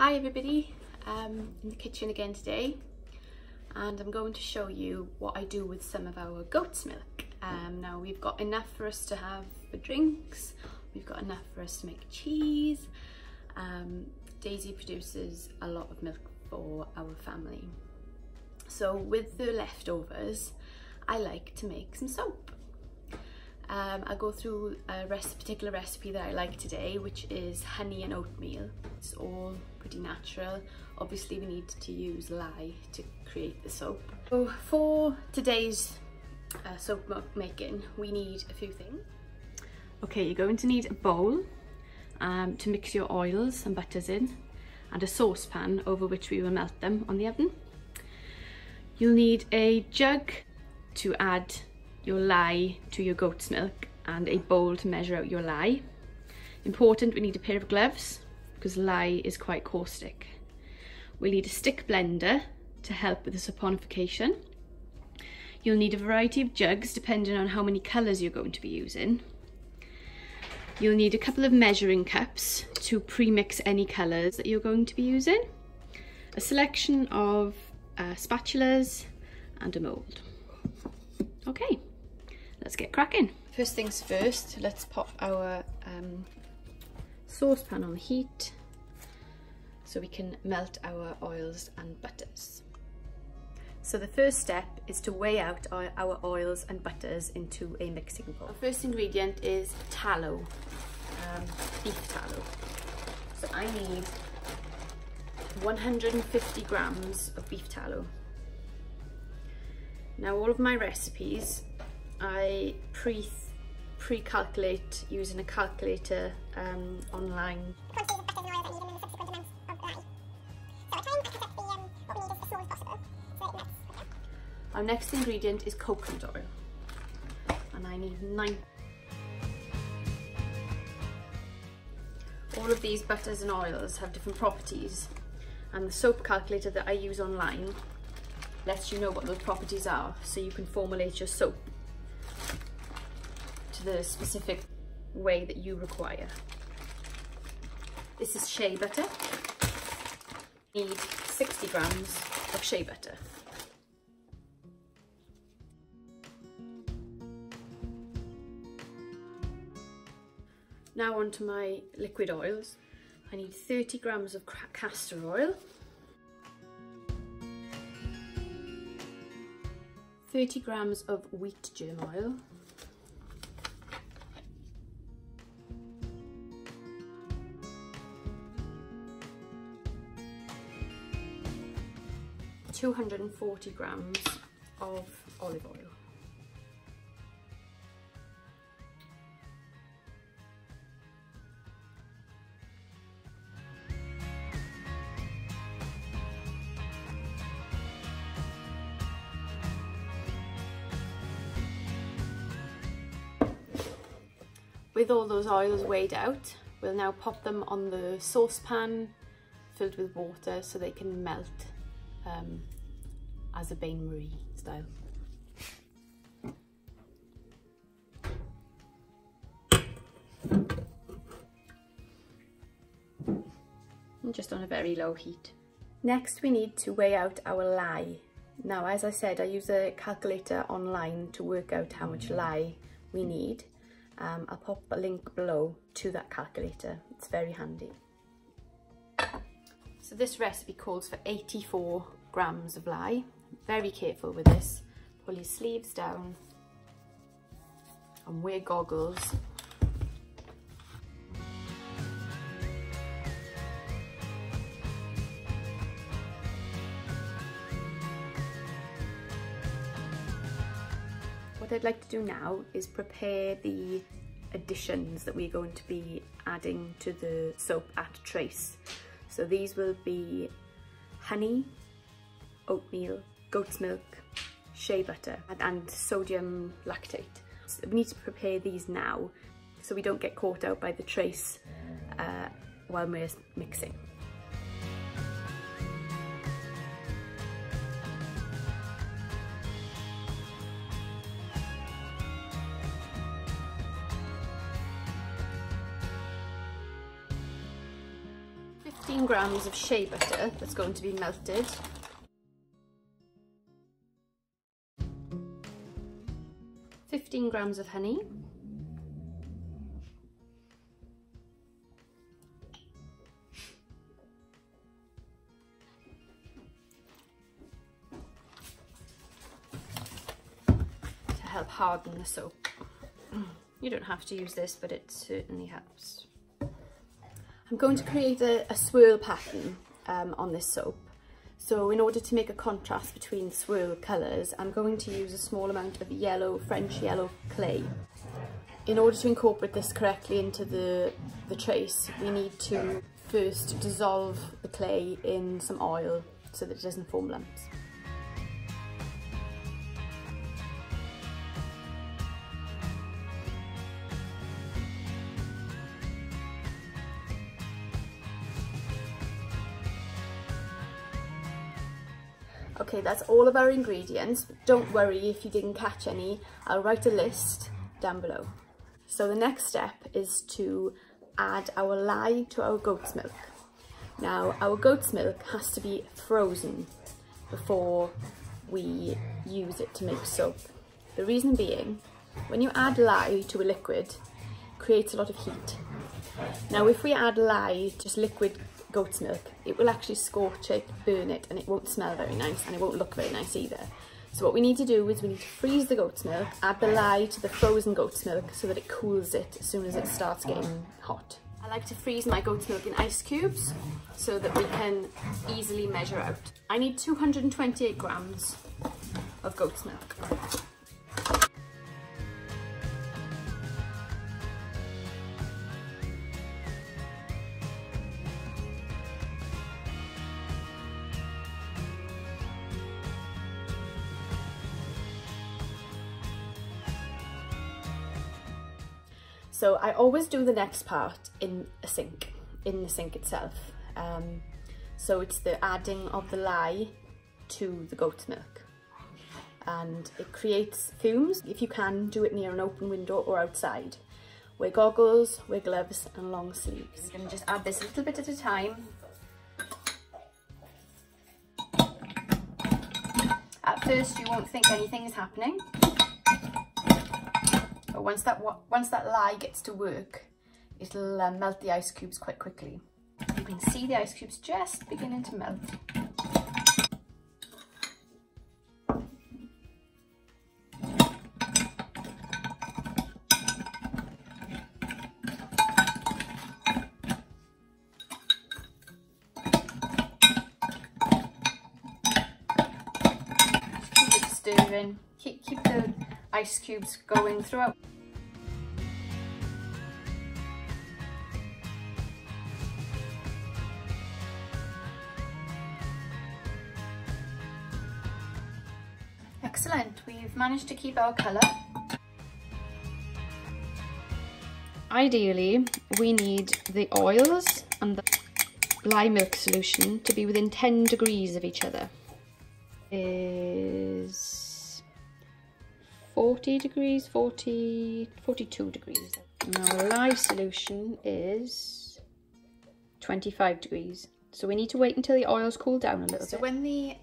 Hi everybody, in the kitchen again today, and I'm going to show you what I do with some of our goat's milk. Now we've got enough for us to have for drinks, we've got enough for us to make cheese. Daisy produces a lot of milk for our family. So with the leftovers, I like to make some soap. I'll go through a particular recipe that I like today, which is honey and oatmeal. It's all pretty natural. Obviously we need to use lye to create the soap. So for today's soap making, we need a few things. Okay, you're going to need a bowl to mix your oils and butters in, and a saucepan over which we will melt them on the oven. You'll need a jug to add your lye to your goat's milk, and a bowl to measure out your lye. Important, we need a pair of gloves because lye is quite caustic. We'll need a stick blender to help with the saponification. You'll need a variety of jugs depending on how many colours you're going to be using. You'll need a couple of measuring cups to pre-mix any colours that you're going to be using, a selection of spatulas and a mould. Okay, let's get cracking. First things first, let's pop our saucepan on the heat so we can melt our oils and butters. So the first step is to weigh out our oils and butters into a mixing bowl. Our first ingredient is tallow, beef tallow. So I need 150 grams of beef tallow. Now all of my recipes I pre-calculate using a calculator online. Our next ingredient is coconut oil, and I need 9. All of these butters and oils have different properties, and the soap calculator that I use online lets you know what those properties are, so you can formulate your soap to the specific way that you require. This is shea butter. I need 60 grams of shea butter. Now onto my liquid oils. I need 30 grams of castor oil, 30 grams of wheatgerm oil, 240 grams of olive oil. With all those oils weighed out, we'll now pop them on the saucepan filled with water so they can melt as a bain-marie style. And just on a very low heat. Next we need to weigh out our lye. Now as I said, I use a calculator online to work out how much lye we need. I'll pop a link below to that calculator, it's very handy. So this recipe calls for 84 grams of lye. Very careful with this. Pull your sleeves down and wear goggles. What I'd like to do now is prepare the additions that we're going to be adding to the soap at trace. So these will be honey, oatmeal, goat's milk, shea butter and sodium lactate. So we need to prepare these now so we don't get caught out by the trace while we're mixing. 15 grams of shea butter that's going to be melted. 15 grams of honey. To help harden the soap. You don't have to use this, but it certainly helps. I'm going to create a swirl pattern on this soap. So in order to make a contrast between swirl colours, I'm going to use a small amount of yellow, French yellow clay. In order to incorporate this correctly into the trace, we need to first dissolve the clay in some oil so that it doesn't form lumps. Okay, that's all of our ingredients. Don't worry if you didn't catch any. I'll write a list down below. So the next step is to add our lye to our goat's milk. Now, our goat's milk has to be frozen before we use it to make soap. The reason being, when you add lye to a liquid, it creates a lot of heat. Now, if we add lye, just liquid goat's milk, it will actually scorch it, burn it, and it won't smell very nice, and it won't look very nice either. So what we need to do is we need to freeze the goat's milk, add the lye to the frozen goat's milk so that it cools it as soon as it starts getting hot. I like to freeze my goat's milk in ice cubes so that we can easily measure out. I need 228 grams of goat's milk. So I always do the next part in the sink itself. So it's the adding of the lye to the goat's milk. And it creates fumes. If you can, do it near an open window or outside. Wear goggles, wear gloves and long sleeves. I'm going to just add this a little bit at a time. At first you won't think anything is happening. But once that lye gets to work, it'll melt the ice cubes quite quickly. You can see the ice cubes just beginning to melt. Just keep it stirring. Keep the ice cubes going throughout. Excellent, we've managed to keep our colour. Ideally, we need the oils and the lye milk solution to be within 10 degrees of each other. Is 40 degrees, 42 degrees. Now our lye solution is 25 degrees. So we need to wait until the oils cool down a little bit. So when the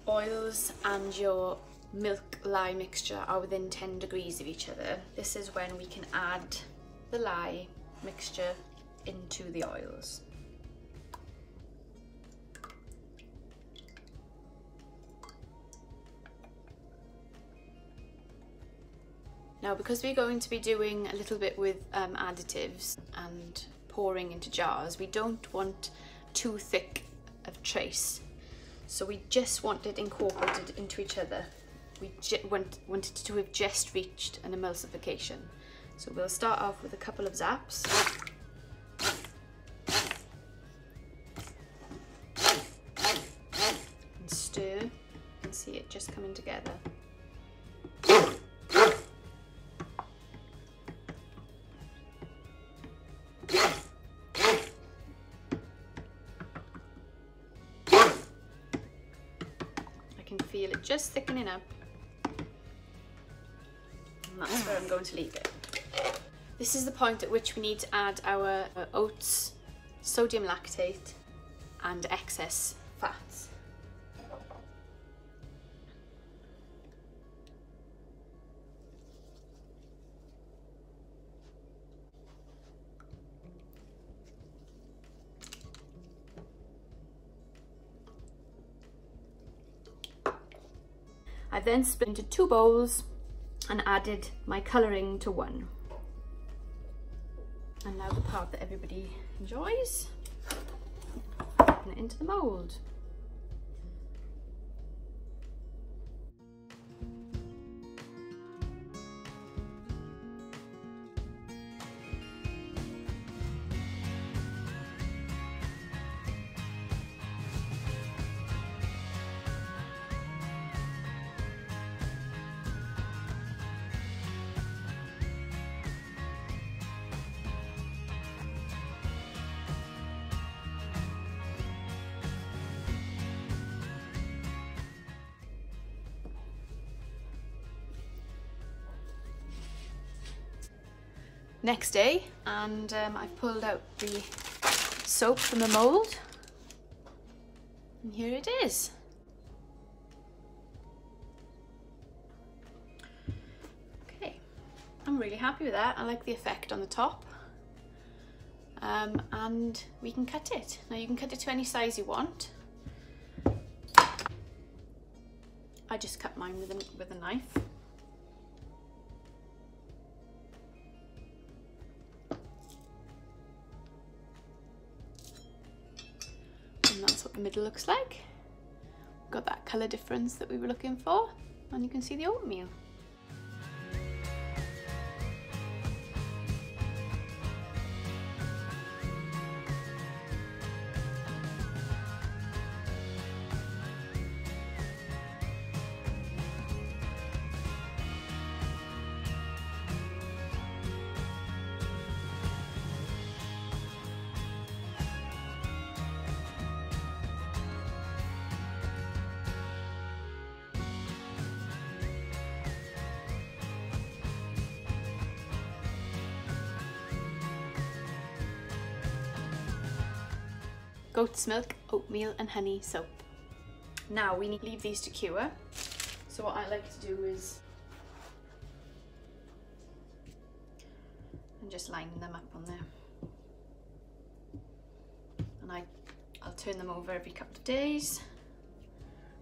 oils and your milk lye mixture are within 10 degrees of each other, this is when we can add the lye mixture into the oils. Now, because we're going to be doing a little bit with additives and pouring into jars, we don't want too thick of trace. So we just want it incorporated into each other. We want it to have just reached an emulsification. So we'll start off with a couple of zaps. And stir, you can see it just coming together. Feel it just thickening up, and that's where I'm going to leave it. This is the point at which we need to add our oats sodium lactate and excess fats. I then split into 2 bowls and added my colouring to one. And now the part that everybody enjoys, putting it into the mould. Next day, and I've pulled out the soap from the mould, and here it is. Okay, I'm really happy with that. I like the effect on the top, and we can cut it. Now you can cut it to any size you want. I just cut mine with a knife. And that's what the middle looks like. Got that colour difference that we were looking for, and you can see the oatmeal. Goat's milk, oatmeal and honey soap. Now we need to leave these to cure. So what I like to do is just line them up on there. And I'll turn them over every couple of days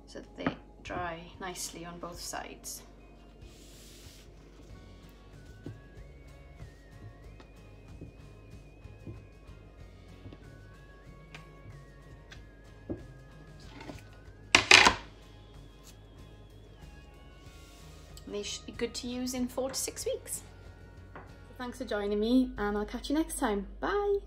so that they dry nicely on both sides. They should be good to use in 4 to 6 weeks. So thanks for joining me, and I'll catch you next time. Bye!